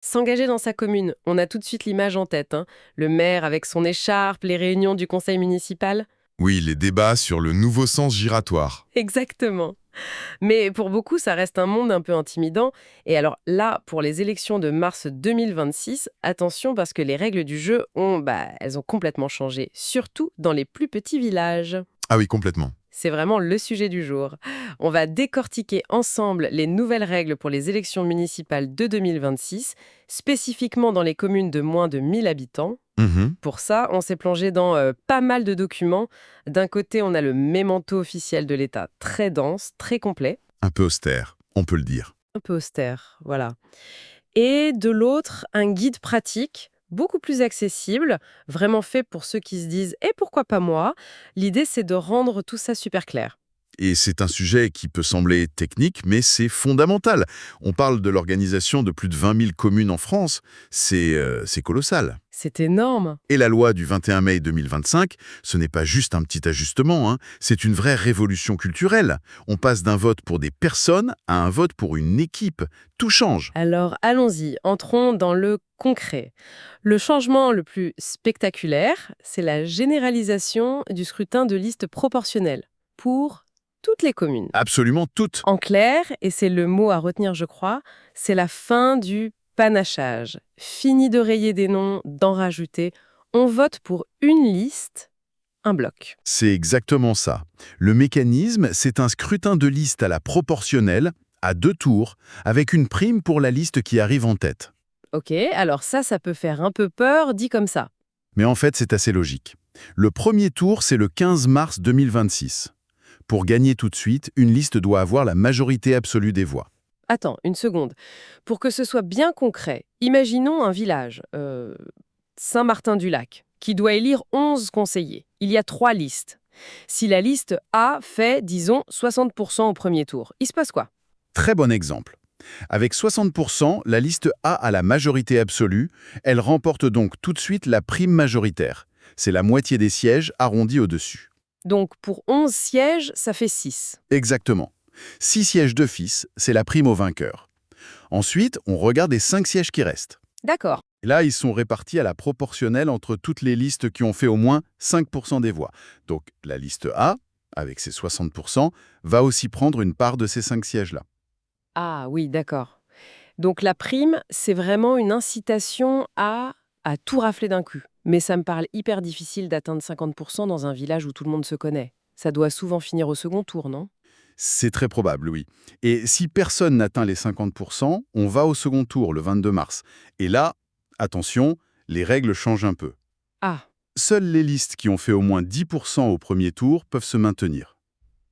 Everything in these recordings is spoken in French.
S'engager dans sa commune, on a tout de suite l'image en tête, hein. Le maire avec son écharpe, les réunions du conseil municipal. Oui, les débats sur le nouveau sens giratoire. Exactement. Mais pour beaucoup, ça reste un monde un peu intimidant. Et alors là, pour les élections de mars 2026, attention parce que les règles du jeu elles ont complètement changé, surtout dans les plus petits villages. Ah oui, complètement. C'est vraiment le sujet du jour. On va décortiquer ensemble les nouvelles règles pour les élections municipales de 2026, spécifiquement dans les communes de moins de 1000 habitants. Mhm. Pour ça, on s'est plongé dans pas mal de documents. D'un côté, on a le mémento officiel de l'État, très dense, très complet, Un peu austère, on peut le dire. un peu austère, voilà. Et de l'autre, un guide pratique, beaucoup plus accessible, vraiment fait pour ceux qui se disent «Et pourquoi pas moi?» L'idée, c'est de rendre tout ça super clair. Et c'est un sujet qui peut sembler technique, mais c'est fondamental. On parle de l'organisation de plus de 20 000 communes en France. C'est colossal. C'est énorme. Et la loi du 21 mai 2025, ce n'est pas juste un petit ajustement, hein, c'est une vraie révolution culturelle. On passe d'un vote pour des personnes à un vote pour une équipe. Tout change. Alors allons-y, entrons dans le concret. Le changement le plus spectaculaire, c'est la généralisation du scrutin de liste proportionnelle pour toutes les communes. Absolument toutes. En clair, et c'est le mot à retenir je crois, c'est la fin du panachage. Fini de rayer des noms, d'en rajouter. On vote pour une liste, un bloc. C'est exactement ça. Le mécanisme, c'est un scrutin de liste à la proportionnelle, à 2 tours, avec une prime pour la liste qui arrive en tête. Ok, alors ça peut faire un peu peur dit comme ça. Mais en fait, c'est assez logique. Le premier tour, c'est le 15 mars 2026. Pour gagner tout de suite, une liste doit avoir la majorité absolue des voix. Attends, une seconde. Pour que ce soit bien concret, imaginons un village, Saint-Martin-du-Lac, qui doit élire 11 conseillers. Il y a 3 listes. Si la liste A fait, disons, 60% au premier tour, il se passe quoi? Très bon exemple. Avec 60%, la liste A a la majorité absolue, elle remporte donc tout de suite la prime majoritaire. C'est la moitié des sièges arrondis au-dessus. Donc pour 11 sièges, ça fait 6. Exactement. 6 sièges d'office, c'est la prime au vainqueur. Ensuite, on regarde les 5 sièges qui restent. D'accord. Et là, ils sont répartis à la proportionnelle entre toutes les listes qui ont fait au moins 5% des voix. Donc la liste A, avec ses 60%, va aussi prendre une part de ces 5 sièges-là. Ah oui, d'accord. Donc la prime, c'est vraiment une incitation à tout rafler d'un coup. Mais ça me parle hyper difficile d'atteindre 50% dans un village où tout le monde se connaît. Ça doit souvent finir au second tour, non? C'est très probable, oui. Et si personne n'atteint les 50%, on va au second tour, le 22 mars. Et là, attention, les règles changent un peu. Ah, Seules les listes qui ont fait au moins 10% au premier tour peuvent se maintenir.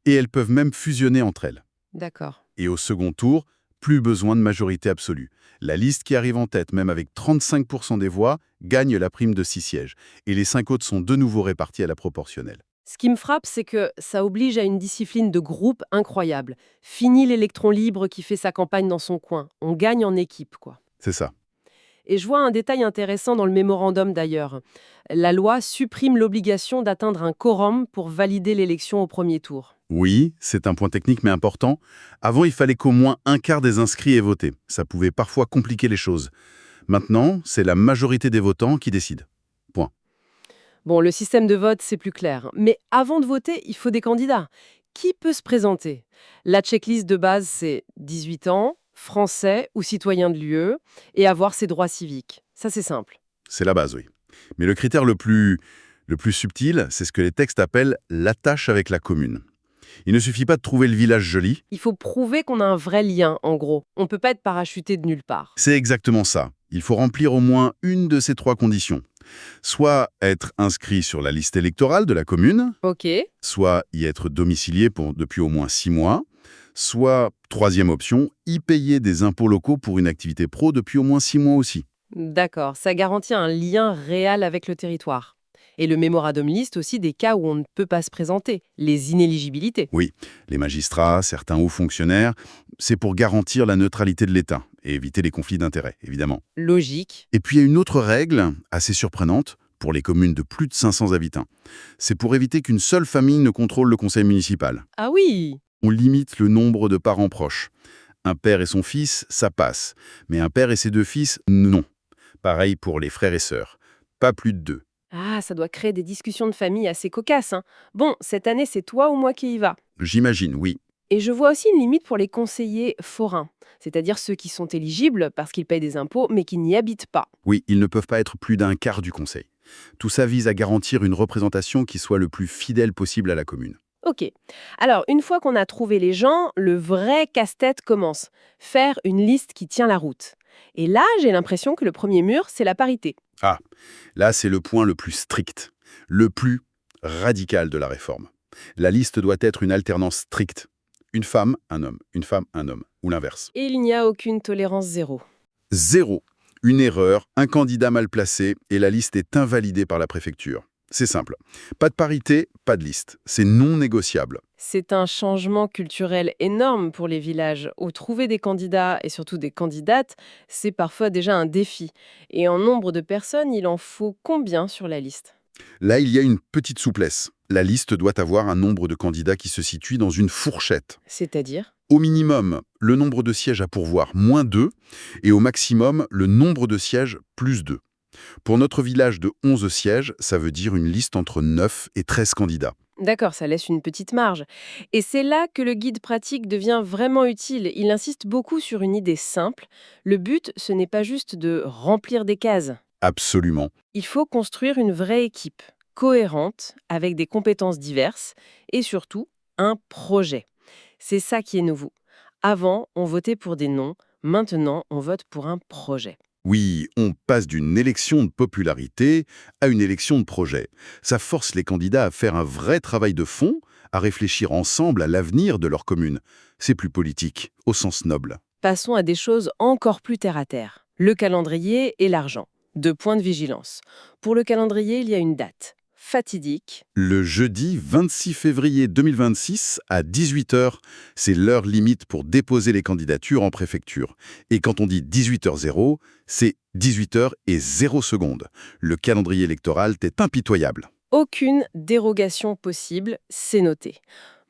Et elles peuvent même fusionner entre elles. d'accord. Et au second tour, plus besoin de majorité absolue. La liste qui arrive en tête, même avec 35% des voix, gagne la prime de 6 sièges. Et les 5 autres sont de nouveau répartis à la proportionnelle. Ce qui me frappe, c'est que ça oblige à une discipline de groupe incroyable. Fini l'électron libre qui fait sa campagne dans son coin. On gagne en équipe, quoi. C'est ça. Et je vois un détail intéressant dans le mémorandum d'ailleurs. La loi supprime l'obligation d'atteindre un quorum pour valider l'élection au premier tour. Oui, c'est un point technique mais important. Avant, il fallait qu'au moins un quart des inscrits aient voté. Ça pouvait parfois compliquer les choses. Maintenant, c'est la majorité des votants qui décide. Point. Bon, le système de vote, c'est plus clair. Mais avant de voter, il faut des candidats. Qui peut se présenter? La checklist de base, c'est 18 ans, français ou citoyen de l'UE, et avoir ses droits civiques. Ça, c'est simple. C'est la base, oui. Mais le critère le plus subtil, c'est ce que les textes appellent l'attache avec la commune. Il ne suffit pas de trouver le village joli. Il faut prouver qu'on a un vrai lien, en gros. On ne peut pas être parachuté de nulle part. C'est exactement ça. Il faut remplir au moins une de ces 3 conditions. Soit être inscrit sur la liste électorale de la commune, Ok. soit y être domicilié depuis au moins 6 mois, soit, troisième option, y payer des impôts locaux pour une activité pro depuis au moins 6 mois aussi. D'accord, ça garantit un lien réel avec le territoire. Et le mémorandum liste aussi des cas où on ne peut pas se présenter, les inéligibilités. Oui, les magistrats, certains hauts fonctionnaires, c'est pour garantir la neutralité de l'État et éviter les conflits d'intérêts, évidemment. Logique. Et puis il y a une autre règle, assez surprenante, pour les communes de plus de 500 habitants. C'est pour éviter qu'une seule famille ne contrôle le conseil municipal. Ah oui. On limite le nombre de parents proches. Un père et son fils, ça passe. Mais un père et ses deux fils, non. Pareil pour les frères et sœurs. Pas plus de 2. Ah, ça doit créer des discussions de famille assez cocasses, hein. Bon, cette année, c'est toi ou moi qui y va. J'imagine, oui. Et je vois aussi une limite pour les conseillers forains, c'est-à-dire ceux qui sont éligibles parce qu'ils payent des impôts mais qui n'y habitent pas. Oui, ils ne peuvent pas être plus d'un quart du conseil. Tout ça vise à garantir une représentation qui soit le plus fidèle possible à la commune. Ok. Alors, une fois qu'on a trouvé les gens, le vrai casse-tête commence. Faire une liste qui tient la route. Et là, j'ai l'impression que le premier mur, c'est la parité. Ah, là c'est le point le plus strict, le plus radical de la réforme. La liste doit être une alternance stricte. Une femme, un homme, une femme, un homme, ou l'inverse. Et il n'y a aucune tolérance zéro. Zéro. Une erreur, un candidat mal placé, et la liste est invalidée par la préfecture. C'est simple. Pas de parité, pas de liste. C'est non négociable. C'est un changement culturel énorme pour les villages, où trouver des candidats et surtout des candidates, c'est parfois déjà un défi. Et en nombre de personnes, il en faut combien sur la liste? Là, il y a une petite souplesse. La liste doit avoir un nombre de candidats qui se situe dans une fourchette. C'est-à-dire? Au minimum, le nombre de sièges à pourvoir, -2, et au maximum, le nombre de sièges, +2. Pour notre village de 11 sièges, ça veut dire une liste entre 9 et 13 candidats. D'accord, ça laisse une petite marge. Et c'est là que le guide pratique devient vraiment utile. Il insiste beaucoup sur une idée simple. Le but, ce n'est pas juste de remplir des cases. Absolument. Il faut construire une vraie équipe, cohérente, avec des compétences diverses, et surtout, un projet. C'est ça qui est nouveau. Avant, on votait pour des noms, maintenant, on vote pour un projet. Oui, on passe d'une élection de popularité à une élection de projet. Ça force les candidats à faire un vrai travail de fond, à réfléchir ensemble à l'avenir de leur commune. C'est plus politique, au sens noble. Passons à des choses encore plus terre-à-terre. Le calendrier et l'argent. 2 points de vigilance. Pour le calendrier, il y a une date. Fatidique. Le jeudi 26 février 2026 à 18 heures, c'est l'heure limite pour déposer les candidatures en préfecture. Et quand on dit 18h00, c'est 18h et 0 secondes. Le calendrier électoral est impitoyable. Aucune dérogation possible, c'est noté.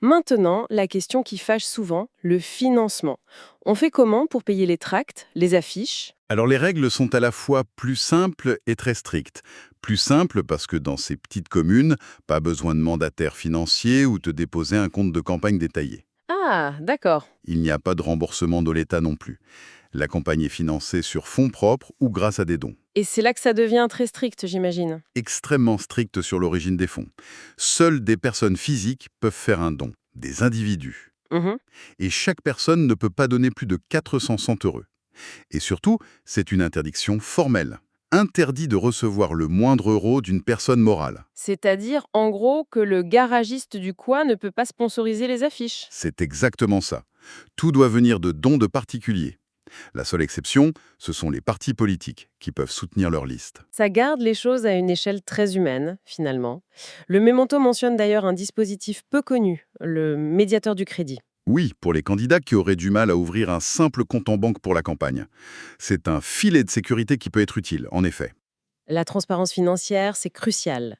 Maintenant, la question qui fâche souvent, le financement. On fait comment pour payer les tracts, les affiches? Alors les règles sont à la fois plus simples et très strictes. Plus simples parce que dans ces petites communes, pas besoin de mandataire financier ou de déposer un compte de campagne détaillé. Ah, d'accord. Il n'y a pas de remboursement de l'État non plus. La campagne est financée sur fonds propres ou grâce à des dons. Et c'est là que ça devient très strict, j'imagine. Extrêmement strict sur l'origine des fonds. Seules des personnes physiques peuvent faire un don, des individus. Mhm. Et chaque personne ne peut pas donner plus de 460 euros. Et surtout, c'est une interdiction formelle. Interdit de recevoir le moindre euro d'une personne morale. C'est-à-dire, en gros, que le garagiste du coin ne peut pas sponsoriser les affiches. C'est exactement ça. Tout doit venir de dons de particuliers. La seule exception, ce sont les partis politiques qui peuvent soutenir leur liste. Ça garde les choses à une échelle très humaine, finalement. Le mémento mentionne d'ailleurs un dispositif peu connu, le médiateur du crédit. Oui, pour les candidats qui auraient du mal à ouvrir un simple compte en banque pour la campagne. C'est un filet de sécurité qui peut être utile, en effet. La transparence financière, c'est crucial.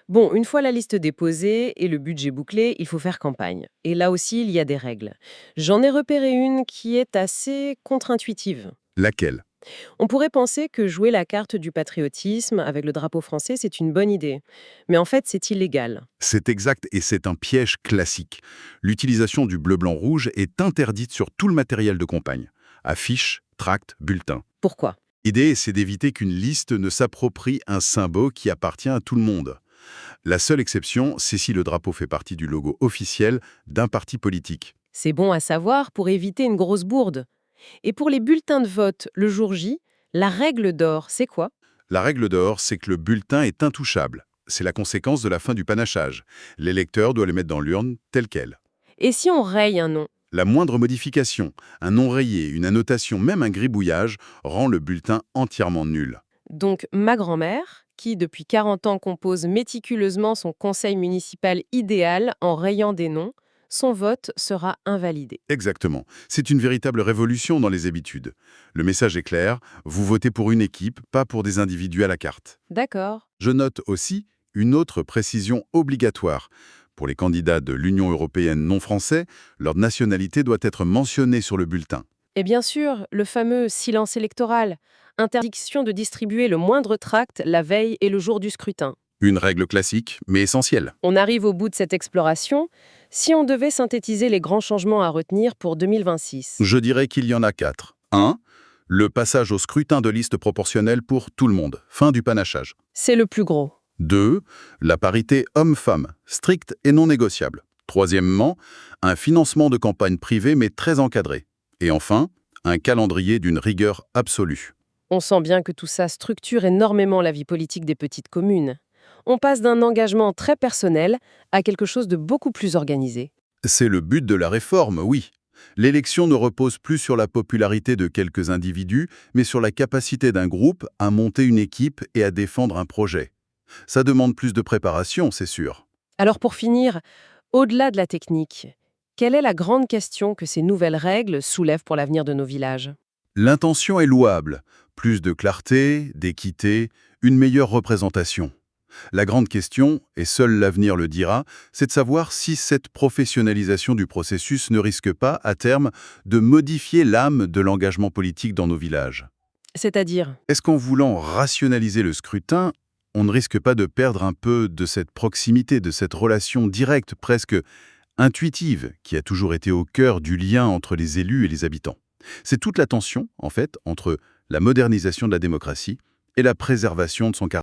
Bon, une fois la liste déposée et le budget bouclé, il faut faire campagne. Et là aussi, il y a des règles. J'en ai repéré une qui est assez contre-intuitive. Laquelle? On pourrait penser que jouer la carte du patriotisme avec le drapeau français, c'est une bonne idée. Mais en fait, c'est illégal. C'est exact et c'est un piège classique. L'utilisation du bleu-blanc-rouge est interdite sur tout le matériel de campagne. Affiches, tracts, bulletins. Pourquoi? L'idée, c'est d'éviter qu'une liste ne s'approprie un symbole qui appartient à tout le monde. La seule exception, c'est si le drapeau fait partie du logo officiel d'un parti politique. C'est bon à savoir pour éviter une grosse bourde. Et pour les bulletins de vote le jour J, la règle d'or, c'est quoi? La règle d'or, c'est que le bulletin est intouchable. C'est la conséquence de la fin du panachage. L'électeur doit le mettre dans l'urne tel quel. Et si on raye un nom? La moindre modification, un nom rayé, une annotation, même un gribouillage, rend le bulletin entièrement nul. Donc ma grand-mère, qui depuis 40 ans compose méticuleusement son conseil municipal idéal en rayant des noms, son vote sera invalidé. Exactement. C'est une véritable révolution dans les habitudes. Le message est clair, vous votez pour une équipe, pas pour des individus à la carte. D'accord. Je note aussi une autre précision obligatoire. Pour les candidats de l'Union européenne non français, leur nationalité doit être mentionnée sur le bulletin. Et bien sûr, le fameux silence électoral, interdiction de distribuer le moindre tract la veille et le jour du scrutin. Une règle classique, mais essentielle. On arrive au bout de cette exploration. Si on devait synthétiser les grands changements à retenir pour 2026. Je dirais qu'il y en a 4. 1. Le passage au scrutin de liste proportionnelle pour tout le monde. Fin du panachage. C'est le plus gros. 2. La parité homme-femme, stricte et non négociable. Troisièmement, un financement de campagne privée mais très encadré. Et enfin, un calendrier d'une rigueur absolue. On sent bien que tout ça structure énormément la vie politique des petites communes. On passe d'un engagement très personnel à quelque chose de beaucoup plus organisé. C'est le but de la réforme, oui. L'élection ne repose plus sur la popularité de quelques individus, mais sur la capacité d'un groupe à monter une équipe et à défendre un projet. Ça demande plus de préparation, c'est sûr. Alors pour finir, au-delà de la technique, quelle est la grande question que ces nouvelles règles soulèvent pour l'avenir de nos villages? L'intention est louable. Plus de clarté, d'équité, une meilleure représentation. La grande question, et seul l'avenir le dira, c'est de savoir si cette professionnalisation du processus ne risque pas, à terme, de modifier l'âme de l'engagement politique dans nos villages. C'est-à-dire, Est-ce qu'en voulant rationaliser le scrutin, on ne risque pas de perdre un peu de cette proximité, de cette relation directe, presque intuitive, qui a toujours été au cœur du lien entre les élus et les habitants? C'est toute la tension, en fait, entre la modernisation de la démocratie et la préservation de son caractère.